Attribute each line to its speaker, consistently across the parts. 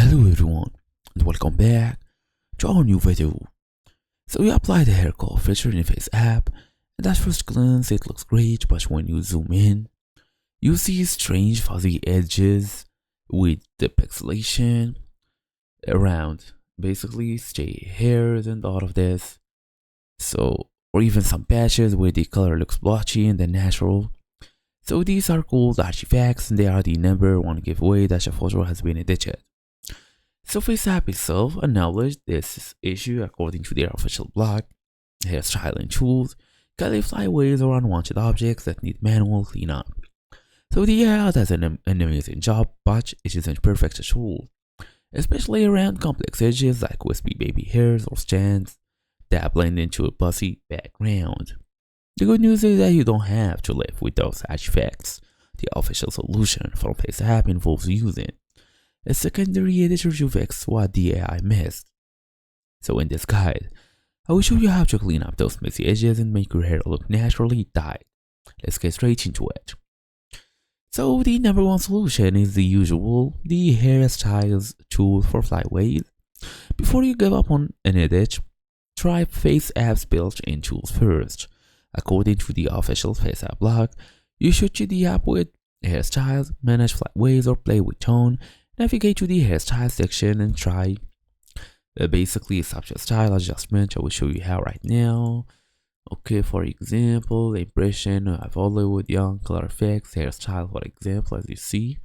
Speaker 1: Hello everyone and welcome back to our new video. So we applied the hair color feature in FaceApp and at first glance it looks great, but when you zoom in you see strange fuzzy edges with the pixelation around basically stray hairs and all of this. So or even some patches where the color looks blotchy and then natural. So these are called artifacts and they are the number one giveaway that your photo has been edited. So FaceApp itself acknowledged this issue according to their official blog. Hairstyle and tools can leave flyaways or unwanted objects that need manual cleanup. So the AI does an amazing job, but it isn't perfect at all, especially around complex edges like wispy baby hairs or strands that blend into a pussy background. The good news is that you don't have to live with those artifacts. The official solution from FaceApp involves using a secondary editor to fix what the AI missed. So in this guide, I will show you how to clean up those messy edges and make your hair look naturally dyed. Let's get straight into it. So the number one solution is the usual, the hairstyles tool for flyaways. Before you give up on an edit, try FaceApp's built-in tools first. According to the official FaceApp blog, you should cheat the app with hairstyles, manage flyaways or play with tone. Navigate to the hairstyle section and try basically subject style adjustment. I will show you how right now. Okay, for example, impression of Hollywood young color effects hairstyle, for example, as you see.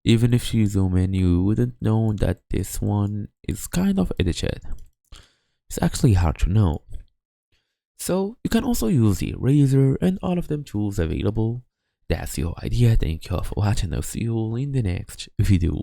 Speaker 1: Even if you zoom in, you wouldn't know that this one is kind of edited. It's actually hard to know. So you can also use the eraser and all of them tools available. That's your idea. Thank you all for watching. I'll see you all in the next video.